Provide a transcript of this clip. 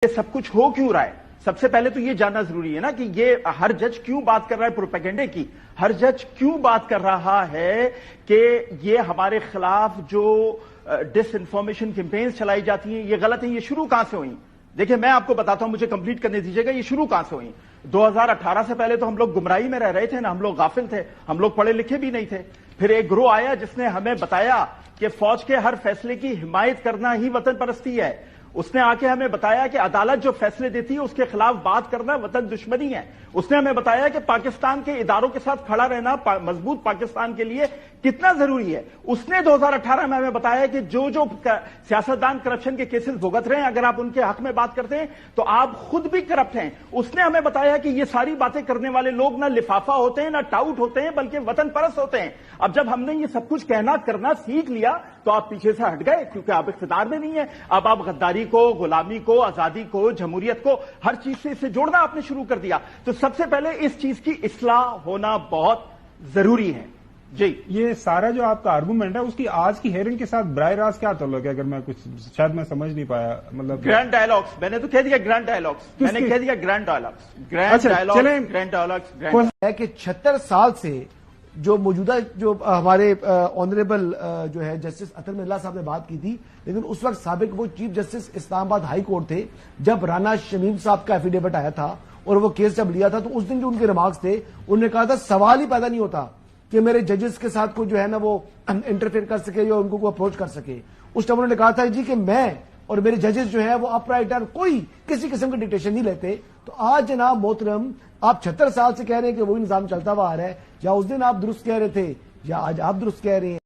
یہ سب کچھ ہو کیوں رہا ہے؟ سب سے پہلے تو یہ جاننا ضروری ہے نا کہ یہ ہر جج کیوں بات کر رہا ہے پروپیگنڈے کی؟ ہر جج کیوں بات کر رہا ہے کہ یہ ہمارے خلاف جو ڈس انفارمیشن کیمپینز چلائی جاتی ہیں یہ غلط ہیں؟ یہ شروع کہاں سے ہوئی؟ دیکھیں میں آپ کو بتاتا ہوں، مجھے کمپلیٹ کرنے دیجیے گا، یہ شروع کہاں سے ہوئی؟ 2018 سے پہلے تو ہم لوگ گمراہی میں رہ رہے تھے نا، ہم لوگ غافل تھے، ہم لوگ پڑھے لکھے بھی نہیں تھے۔ پھر ایک گروہ آیا جس نے ہمیں بتایا کہ فوج کے ہر فیصلے کی حمایت کرنا ہی وطن پرستی ہے۔ اس نے آ کے ہمیں بتایا کہ عدالت جو فیصلے دیتی ہے اس کے خلاف بات کرنا وطن دشمنی ہے۔ اس نے ہمیں بتایا کہ پاکستان کے اداروں کے ساتھ کھڑا رہنا مضبوط پاکستان کے لیے کتنا ضروری ہے۔ اس نے 2018 میں ہمیں بتایا کہ جو سیاستدان کرپشن کے کیسز بھگت رہے ہیں، اگر آپ ان کے حق میں بات کرتے ہیں تو آپ خود بھی کرپٹ ہیں۔ اس نے ہمیں بتایا کہ یہ ساری باتیں کرنے والے لوگ نہ لفافہ ہوتے ہیں، نہ ٹاؤٹ ہوتے ہیں، بلکہ وطن پرست ہوتے ہیں۔ اب جب ہم نے یہ سب کچھ کہنا کرنا سیکھ لیا تو آپ پیچھے سے ہٹ گئے، کیونکہ آپ اقتدار میں نہیں ہیں۔ اب آپ غداری کو، غلامی کو، آزادی کو، جمہوریت کو، ہر چیز سے اسے جوڑنا آپ نے شروع کر دیا۔ تو سب سے پہلے اس چیز کی اصلاح ہونا بہت ضروری ہے۔ جی، یہ سارا جو آپ کا آرگومنٹ ہے اس کی آج کی ہیئرنگ کے ساتھ براہ راست کیا تعلق ہے؟ اگر میں کچھ شاید میں سمجھ نہیں پایا، مطلب گرینڈ ڈائلاگس، میں نے تو کہہ دیا گرینڈ ڈائلاگس، میں نے کہہ دیا grand dialogues, grand dialogues, grand dialogues ہے کہ 76 سال سے جو موجودہ جو ہمارے آنریبل جو ہے جسٹس اطہر من اللہ صاحب نے بات کی تھی، لیکن اس وقت سابق وہ چیف جسٹس اسلام آباد ہائی کورٹ تھے جب رانا شمیم صاحب کا ایفیڈیوٹ آیا تھا اور وہ کیس جب لیا تھا، تو اس دن جو ان کے ریمارکس تھے انہوں نے کہا تھا سوال ہی پیدا نہیں ہوتا کہ میرے ججز کے ساتھ کوئی جو ہے نا وہ انٹرفیئر کر سکے یا ان کو اپروچ کر سکے۔ اس ٹائم انہوں نے کہا تھا جی کہ میں اور میرے ججز جو ہیں وہ اپ رائٹ ہے، کوئی کسی قسم کی ڈکٹیشن نہیں لیتے۔ تو آج جناب محترم آپ 76 سال سے کہہ رہے ہیں کہ وہی نظام چلتا ہوا آ رہا ہے، یا اس دن آپ درست کہہ رہے تھے یا آج آپ درست کہہ رہے ہیں؟